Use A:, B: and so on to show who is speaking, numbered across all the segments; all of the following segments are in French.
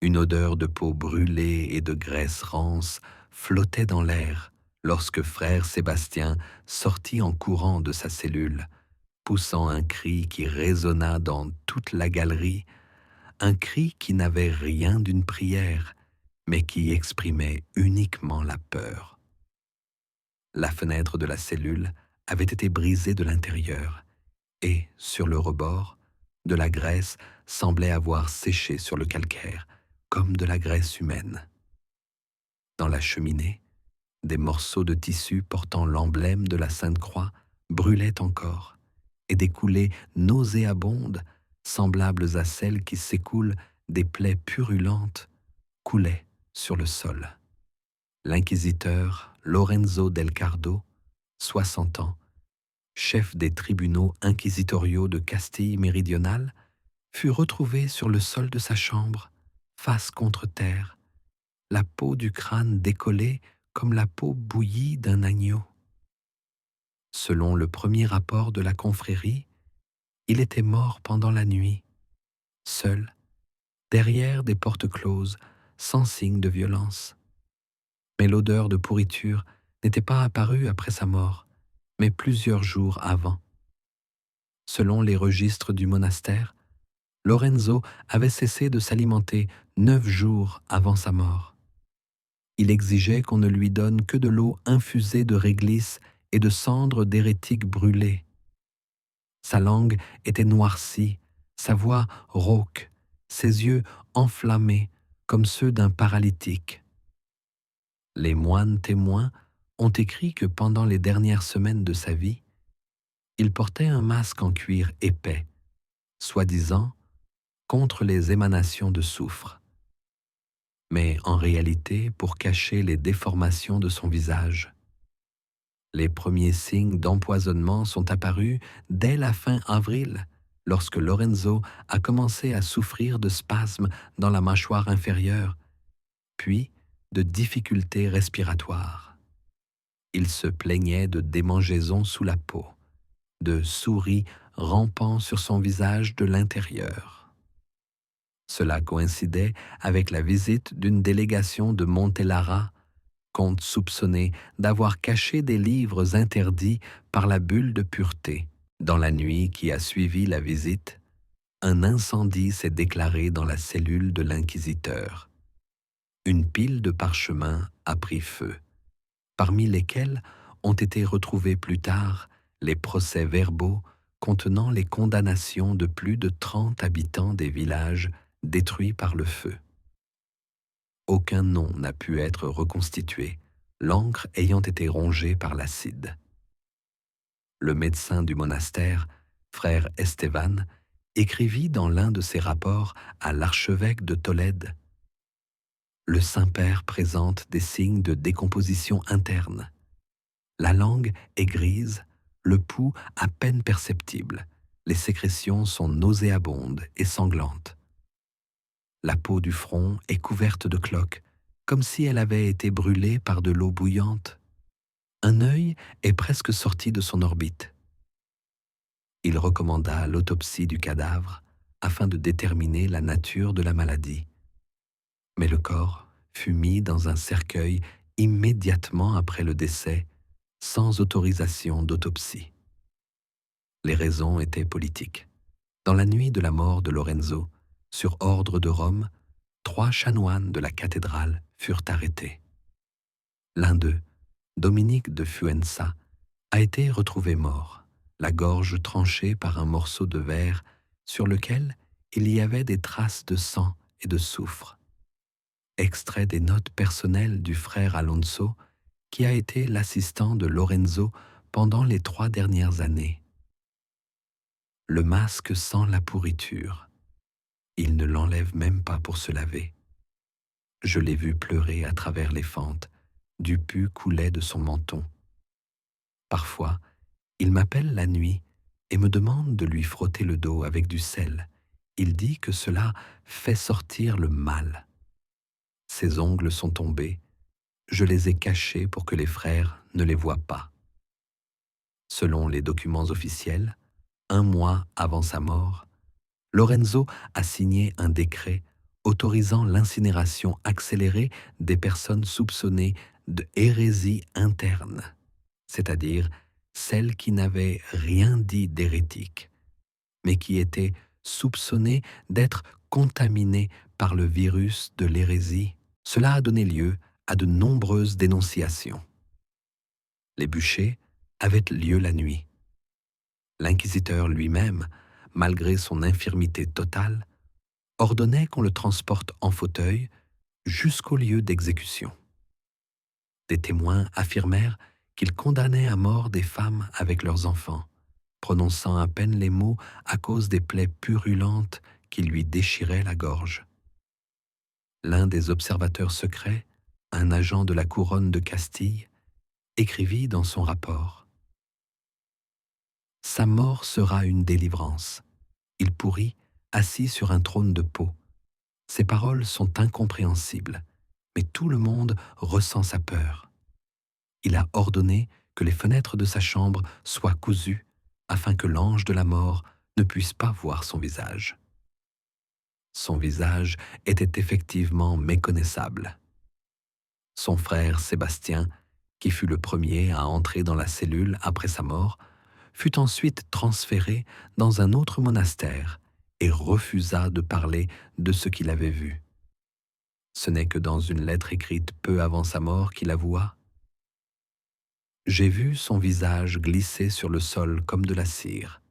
A: Une odeur de peau brûlée et de graisse rance flottait dans l'air lorsque frère Sébastien sortit en courant de sa cellule, poussant un cri qui résonna dans toute la galerie, un cri qui n'avait rien d'une prière, mais qui exprimait uniquement la peur. La fenêtre de la cellule avait été brisée de l'intérieur, et, sur le rebord, de la graisse semblait avoir séché sur le calcaire, comme de la graisse humaine. Dans la cheminée, des morceaux de tissu portant l'emblème de la Sainte-Croix brûlaient encore, et des coulées nauséabondes, semblables à celles qui s'écoulent des plaies purulentes, coulaient sur le sol. L'inquisiteur Lorenzo del Cardo, 60 ans, chef des tribunaux inquisitoriaux de Castille méridionale, fut retrouvé sur le sol de sa chambre, face contre terre, la peau du crâne décollée comme la peau bouillie d'un agneau. Selon le premier rapport de la confrérie, il était mort pendant la nuit, seul, derrière des portes closes, sans signe de violence. Mais l'odeur de pourriture n'était pas apparue après sa mort, mais plusieurs jours avant. Selon les registres du monastère, Lorenzo avait cessé de s'alimenter 9 jours avant sa mort. Il exigeait qu'on ne lui donne que de l'eau infusée de réglisse et de cendres d'hérétiques brûlées. Sa langue était noircie, sa voix rauque, ses yeux enflammés comme ceux d'un paralytique. Les moines témoins ont écrit que pendant les dernières semaines de sa vie, il portait un masque en cuir épais, soi-disant contre les émanations de soufre, mais en réalité pour cacher les déformations de son visage. Les premiers signes d'empoisonnement sont apparus dès la fin avril, lorsque Lorenzo a commencé à souffrir de spasmes dans la mâchoire inférieure, puis de difficultés respiratoires. Il se plaignait de démangeaisons sous la peau, de souris rampant sur son visage de l'intérieur. Cela coïncidait avec la visite d'une délégation de Montellara, comte soupçonné d'avoir caché des livres interdits par la bulle de pureté. Dans la nuit qui a suivi la visite, un incendie s'est déclaré dans la cellule de l'inquisiteur. Une pile de parchemins a pris feu, parmi lesquels ont été retrouvés plus tard les procès-verbaux contenant les condamnations de plus de 30 habitants des villages détruits par le feu. Aucun nom n'a pu être reconstitué, l'encre ayant été rongée par l'acide. Le médecin du monastère, frère Esteban, écrivit dans l'un de ses rapports à l'archevêque de Tolède: « Le Saint-Père présente des signes de décomposition interne. La langue est grise, le pouls à peine perceptible, les sécrétions sont nauséabondes et sanglantes. La peau du front est couverte de cloques, comme si elle avait été brûlée par de l'eau bouillante. Un œil est presque sorti de son orbite. » Il recommanda l'autopsie du cadavre afin de déterminer la nature de la maladie. Mais le corps fut mis dans un cercueil immédiatement après le décès, sans autorisation d'autopsie. Les raisons étaient politiques. Dans la nuit de la mort de Lorenzo, sur ordre de Rome, 3 chanoines de la cathédrale furent arrêtés. L'un d'eux, Dominique de Fuenza, a été retrouvé mort, la gorge tranchée par un morceau de verre sur lequel il y avait des traces de sang et de soufre. Extrait des notes personnelles du frère Alonso, qui a été l'assistant de Lorenzo pendant les 3 dernières années. Le masque sent la pourriture. Il ne l'enlève même pas pour se laver. Je l'ai vu pleurer à travers les fentes. Du pus coulait de son menton. Parfois, il m'appelle la nuit et me demande de lui frotter le dos avec du sel. Il dit que cela fait sortir le mal. Ses ongles sont tombés. Je les ai cachés pour que les frères ne les voient pas. Selon les documents officiels, 1 mois avant sa mort, Lorenzo a signé un décret autorisant l'incinération accélérée des personnes soupçonnées de hérésie interne, c'est-à-dire celles qui n'avaient rien dit d'hérétique, mais qui étaient soupçonnées d'être contaminées par le virus de l'hérésie. Cela a donné lieu à de nombreuses dénonciations. Les bûchers avaient lieu la nuit. L'inquisiteur lui-même, malgré son infirmité totale, ordonnait qu'on le transporte en fauteuil jusqu'au lieu d'exécution. Des témoins affirmèrent qu'il condamnait à mort des femmes avec leurs enfants, prononçant à peine les mots à cause des plaies purulentes qui lui déchiraient la gorge. L'un des observateurs secrets, un agent de la couronne de Castille, écrivit dans son rapport: « Sa mort sera une délivrance. Il pourrit, assis sur un trône de peau. Ses paroles sont incompréhensibles, mais tout le monde ressent sa peur. Il a ordonné que les fenêtres de sa chambre soient cousues afin que l'ange de la mort ne puisse pas voir son visage. » Son visage était effectivement méconnaissable. Son frère Sébastien, qui fut le premier à entrer dans la cellule après sa mort, fut ensuite transféré dans un autre monastère et refusa de parler de ce qu'il avait vu. Ce n'est que dans une lettre écrite peu avant sa mort qu'il avoua: « J'ai vu son visage glisser sur le sol comme de la cire.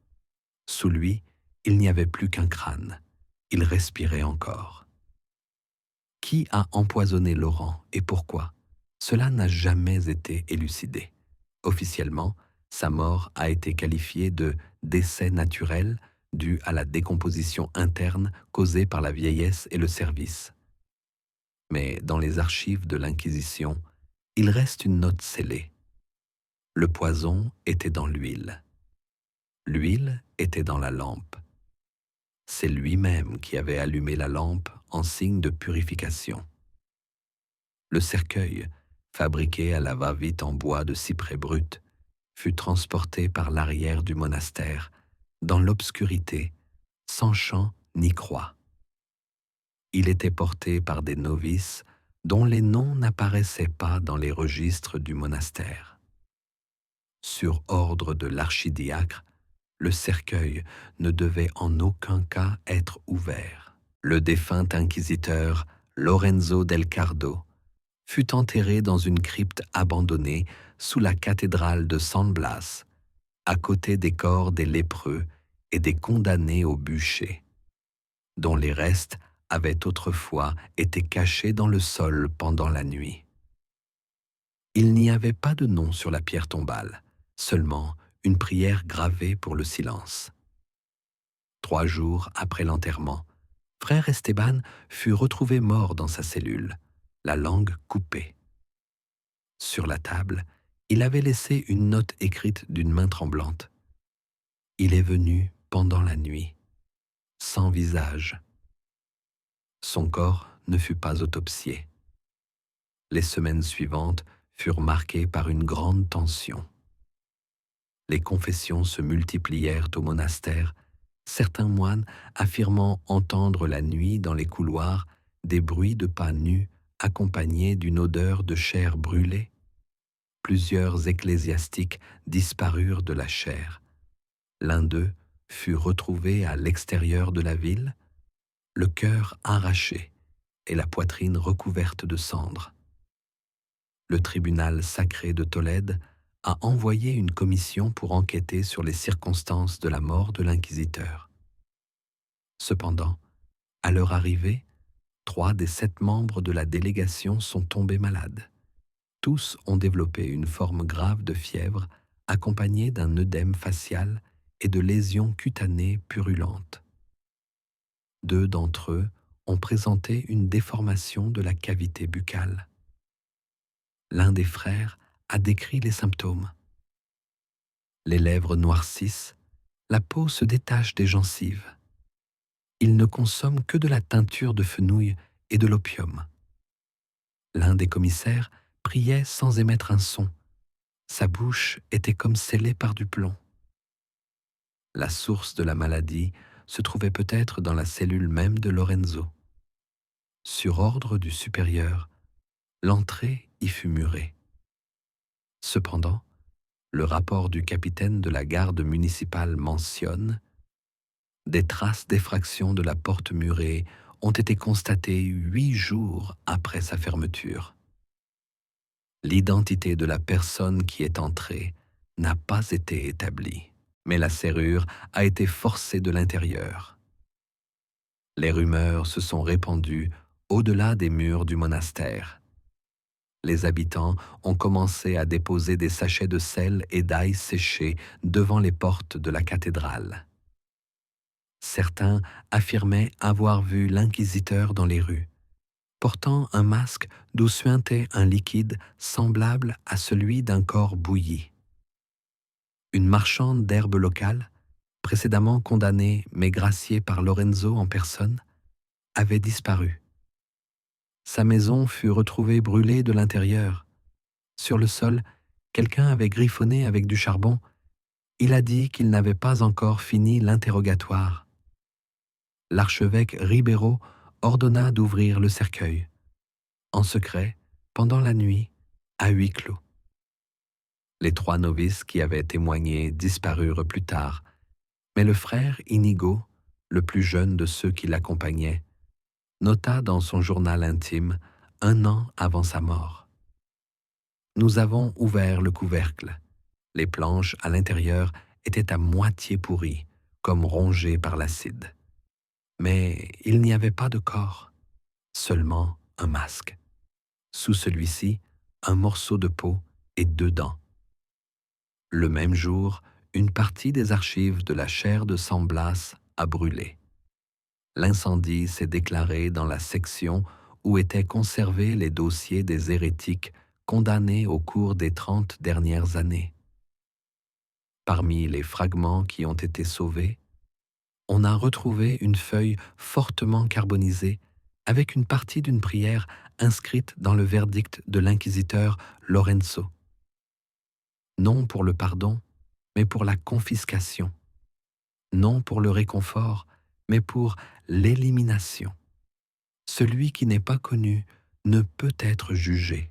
A: Sous lui, il n'y avait plus qu'un crâne. Il respirait encore. » Qui a empoisonné Laurent et pourquoi? Cela n'a jamais été élucidé. Officiellement, sa mort a été qualifiée de décès naturel dû à la décomposition interne causée par la vieillesse et le service. Mais dans les archives de l'Inquisition, il reste une note scellée. Le poison était dans l'huile. L'huile était dans la lampe. C'est lui-même qui avait allumé la lampe en signe de purification. Le cercueil, fabriqué à la va-vite en bois de cyprès brut, fut transporté par l'arrière du monastère, dans l'obscurité, sans chant ni croix. Il était porté par des novices dont les noms n'apparaissaient pas dans les registres du monastère. Sur ordre de l'archidiacre, le cercueil ne devait en aucun cas être ouvert. Le défunt inquisiteur Lorenzo del Cardo fut enterré dans une crypte abandonnée sous la cathédrale de San Blas, à côté des corps des lépreux et des condamnés au bûcher, dont les restes avaient autrefois été cachés dans le sol pendant la nuit. Il n'y avait pas de nom sur la pierre tombale, seulement une prière gravée pour le silence. 3 jours après l'enterrement, frère Esteban fut retrouvé mort dans sa cellule, la langue coupée. Sur la table, il avait laissé une note écrite d'une main tremblante. Il est venu pendant la nuit, sans visage. Son corps ne fut pas autopsié. Les semaines suivantes furent marquées par une grande tension. Les confessions se multiplièrent au monastère, certains moines affirmant entendre la nuit dans les couloirs des bruits de pas nus accompagnés d'une odeur de chair brûlée. Plusieurs ecclésiastiques disparurent de la chaire. L'un d'eux fut retrouvé à l'extérieur de la ville, le cœur arraché et la poitrine recouverte de cendres. Le tribunal sacré de Tolède a envoyé une commission pour enquêter sur les circonstances de la mort de l'inquisiteur. Cependant, à leur arrivée, 3 des 7 membres de la délégation sont tombés malades. Tous ont développé une forme grave de fièvre accompagnée d'un œdème facial et de lésions cutanées purulentes. 2 d'entre eux ont présenté une déformation de la cavité buccale. L'un des frères a décrit les symptômes. Les lèvres noircissent, la peau se détache des gencives. Il ne consomme que de la teinture de fenouil et de l'opium. L'un des commissaires priait sans émettre un son. Sa bouche était comme scellée par du plomb. La source de la maladie se trouvait peut-être dans la cellule même de Lorenzo. Sur ordre du supérieur, l'entrée y fut murée. Cependant, le rapport du capitaine de la garde municipale mentionne: des traces d'effraction de la porte murée ont été constatées 8 jours après sa fermeture. L'identité de la personne qui est entrée n'a pas été établie, mais la serrure a été forcée de l'intérieur. Les rumeurs se sont répandues au-delà des murs du monastère. Les habitants ont commencé à déposer des sachets de sel et d'ail séché devant les portes de la cathédrale. Certains affirmaient avoir vu l'inquisiteur dans les rues, portant un masque d'où suintait un liquide semblable à celui d'un corps bouilli. Une marchande d'herbes locales, précédemment condamnée mais graciée par Lorenzo en personne, avait disparu. Sa maison fut retrouvée brûlée de l'intérieur. Sur le sol, quelqu'un avait griffonné avec du charbon. Il a dit qu'il n'avait pas encore fini l'interrogatoire. L'archevêque Ribeiro ordonna d'ouvrir le cercueil, en secret, pendant la nuit, à huis clos. Les 3 novices qui avaient témoigné disparurent plus tard, mais le frère Inigo, le plus jeune de ceux qui l'accompagnaient, nota dans son journal intime 1 an avant sa mort: nous avons ouvert le couvercle. Les planches à l'intérieur étaient à moitié pourries, comme rongées par l'acide. Mais il n'y avait pas de corps, seulement un masque. Sous celui-ci, un morceau de peau et 2 dents. Le même jour, une partie des archives de la chaire de San Blas a brûlé. L'incendie s'est déclaré dans la section où étaient conservés les dossiers des hérétiques condamnés au cours des 30 dernières années. Parmi les fragments qui ont été sauvés, on a retrouvé une feuille fortement carbonisée avec une partie d'une prière inscrite dans le verdict de l'inquisiteur Lorenzo. Non pour le pardon, mais pour la confiscation. Non pour le réconfort, mais pour l'élimination. Celui qui n'est pas connu ne peut être jugé.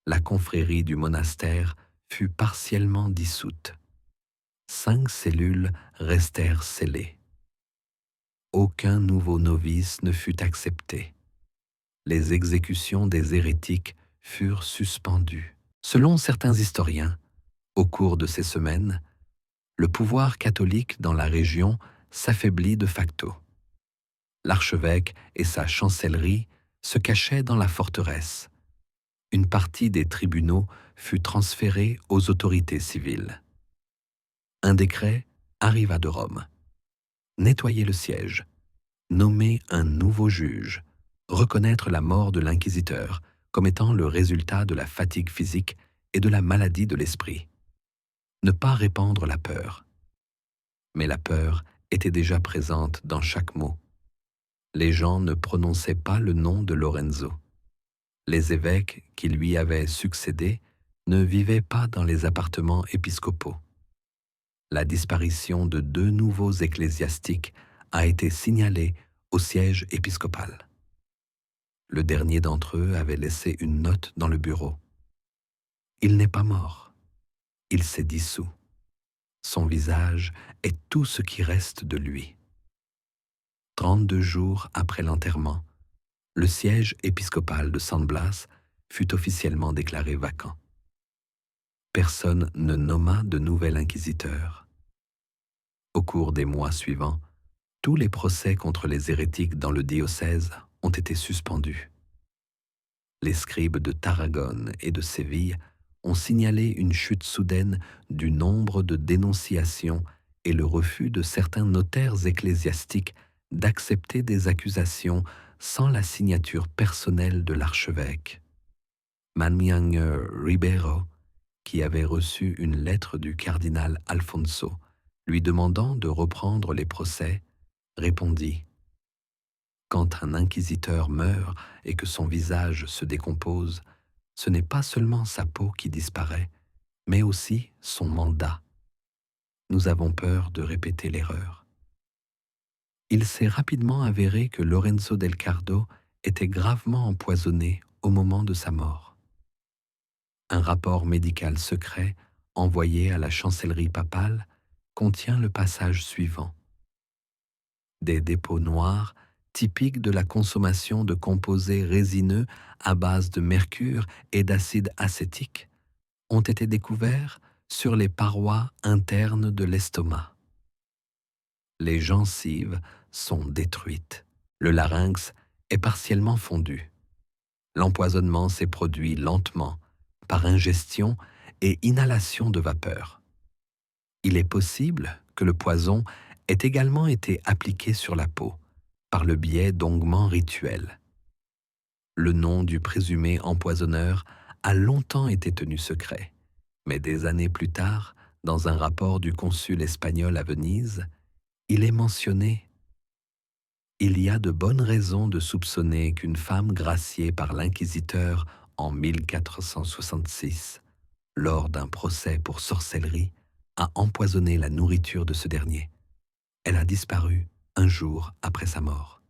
A: La confrérie du monastère fut partiellement dissoute. 5 cellules restèrent scellées. Aucun nouveau novice ne fut accepté. Les exécutions des hérétiques furent suspendues. Selon certains historiens, au cours de ces semaines, le pouvoir catholique dans la région s'affaiblit de facto. L'archevêque et sa chancellerie se cachaient dans la forteresse. Une partie des tribunaux fut transférée aux autorités civiles. Un décret arriva de Rome: nettoyer le siège, nommer un nouveau juge, reconnaître la mort de l'inquisiteur comme étant le résultat de la fatigue physique et de la maladie de l'esprit. Ne pas répandre la peur. Mais la peur était déjà présente dans chaque mot. Les gens ne prononçaient pas le nom de Lorenzo. Les évêques qui lui avaient succédé ne vivaient pas dans les appartements épiscopaux. La disparition de 2 nouveaux ecclésiastiques a été signalée au siège épiscopal. Le dernier d'entre eux avait laissé une note dans le bureau. Il n'est pas mort. Il s'est dissous. Son visage est tout ce qui reste de lui. 32 jours après l'enterrement, le siège épiscopal de San Blas fut officiellement déclaré vacant. Personne ne nomma de nouvel inquisiteur. Au cours des mois suivants, tous les procès contre les hérétiques dans le diocèse ont été suspendus. Les scribes de Tarragone et de Séville ont signalé une chute soudaine du nombre de dénonciations et le refus de certains notaires ecclésiastiques d'accepter des accusations sans la signature personnelle de l'archevêque. Manmianger Ribeiro, qui avait reçu une lettre du cardinal Alfonso lui demandant de reprendre les procès, répondit: quand un inquisiteur meurt et que son visage se décompose, ce n'est pas seulement sa peau qui disparaît, mais aussi son mandat. Nous avons peur de répéter l'erreur. Il s'est rapidement avéré que Lorenzo del Cardo était gravement empoisonné au moment de sa mort. Un rapport médical secret envoyé à la chancellerie papale contient le passage suivant. Des dépôts noirs, typiques de la consommation de composés résineux à base de mercure et d'acide acétique, ont été découverts sur les parois internes de l'estomac. Les gencives sont détruites. Le larynx est partiellement fondu. L'empoisonnement s'est produit lentement, par ingestion et inhalation de vapeur. Il est possible que le poison ait également été appliqué sur la peau, par le biais d'onguements rituels. Le nom du présumé empoisonneur a longtemps été tenu secret, mais des années plus tard, dans un rapport du consul espagnol à Venise, il est mentionné « Il y a de bonnes raisons de soupçonner qu'une femme graciée par l'inquisiteur en 1466, lors d'un procès pour sorcellerie, a empoisonné la nourriture de ce dernier. Elle a disparu un jour après sa mort.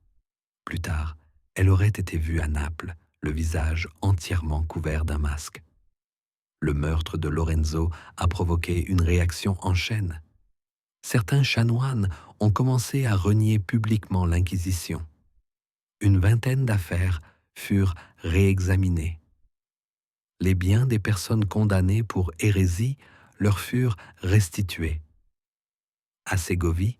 A: Plus tard, elle aurait été vue à Naples, le visage entièrement couvert d'un masque. Le meurtre de Lorenzo a provoqué une réaction en chaîne. Certains chanoines ont commencé à renier publiquement l'Inquisition. Une vingtaine d'affaires furent réexaminées. Les biens des personnes condamnées pour hérésie leur furent restitués. À Ségovie,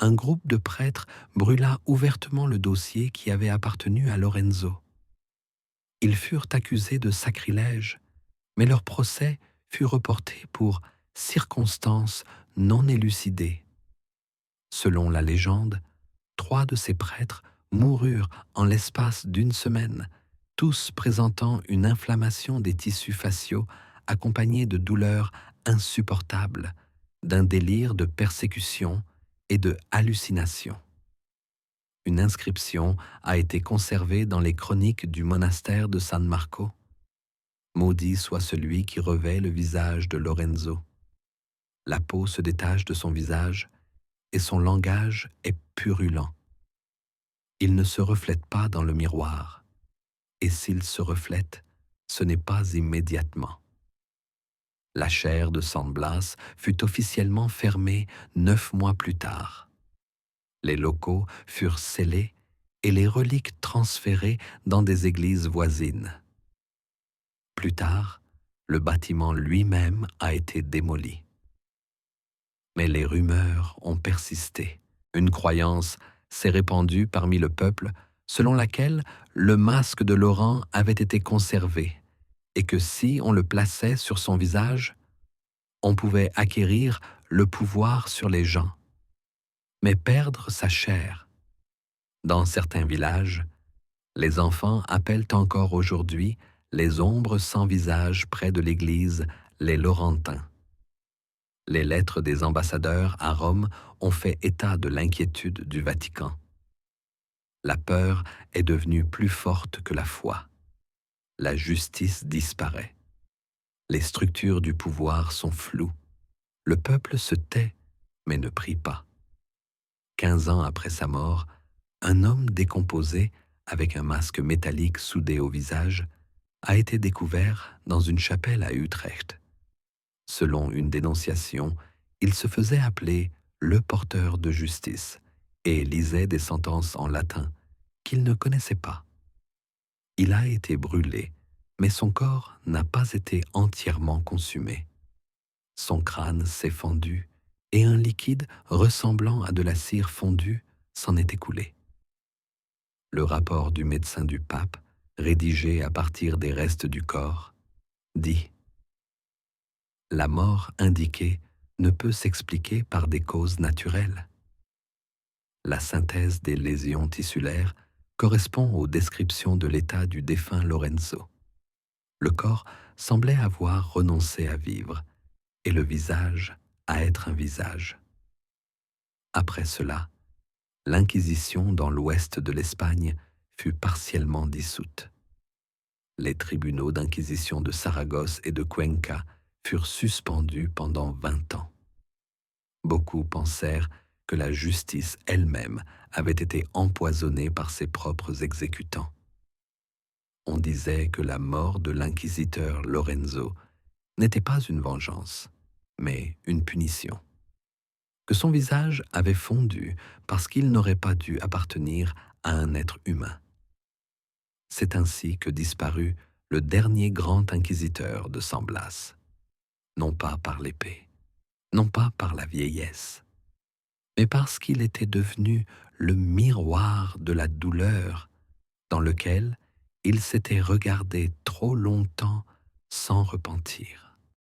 A: un groupe de prêtres brûla ouvertement le dossier qui avait appartenu à Lorenzo. Ils furent accusés de sacrilège, mais leur procès fut reporté pour circonstances non élucidées. Selon la légende, 3 de ces prêtres moururent en l'espace d'une semaine, tous présentant une inflammation des tissus faciaux accompagnée de douleurs insupportables, d'un délire de persécution et de hallucination. Une inscription a été conservée dans les chroniques du monastère de San Marco. Maudit soit celui qui revêt le visage de Lorenzo. La peau se détache de son visage et son langage est purulent. Il ne se reflète pas dans le miroir, et s'il se reflète, ce n'est pas immédiatement. La chaire de San Blas fut officiellement fermée 9 mois plus tard. Les locaux furent scellés et les reliques transférées dans des églises voisines. Plus tard, le bâtiment lui-même a été démoli. Mais les rumeurs ont persisté. Une croyance s'est répandue parmi le peuple selon laquelle le masque de Laurent avait été conservé et que si on le plaçait sur son visage, on pouvait acquérir le pouvoir sur les gens, mais perdre sa chair. Dans certains villages, les enfants appellent encore aujourd'hui les ombres sans visage près de l'église les Laurentins. Les lettres des ambassadeurs à Rome ont fait état de l'inquiétude du Vatican. La peur est devenue plus forte que la foi. La justice disparaît. Les structures du pouvoir sont floues. Le peuple se tait, mais ne prie pas. 15 ans après sa mort, un homme décomposé, avec un masque métallique soudé au visage, a été découvert dans une chapelle à Utrecht. Selon une dénonciation, il se faisait appeler le porteur de justice et lisait des sentences en latin qu'il ne connaissait pas. Il a été brûlé, mais son corps n'a pas été entièrement consumé. Son crâne s'est fendu et un liquide ressemblant à de la cire fondue s'en est écoulé. Le rapport du médecin du pape, rédigé à partir des restes du corps, dit « La mort indiquée ne peut s'expliquer par des causes naturelles. La synthèse des lésions tissulaires correspond aux descriptions de l'état du défunt Lorenzo. Le corps semblait avoir renoncé à vivre et le visage à être un visage. Après cela, l'Inquisition dans l'ouest de l'Espagne fut partiellement dissoute. Les tribunaux d'inquisition de Saragosse et de Cuenca furent suspendus pendant 20 ans. Beaucoup pensèrent que la justice elle-même avait été empoisonnée par ses propres exécutants. On disait que la mort de l'inquisiteur Lorenzo n'était pas une vengeance, mais une punition, que son visage avait fondu parce qu'il n'aurait pas dû appartenir à un être humain. C'est ainsi que disparut le dernier grand inquisiteur de San Blas, non pas par l'épée, non pas par la vieillesse, mais parce qu'il était devenu le miroir de la douleur dans lequel il s'était regardé trop longtemps sans repentir.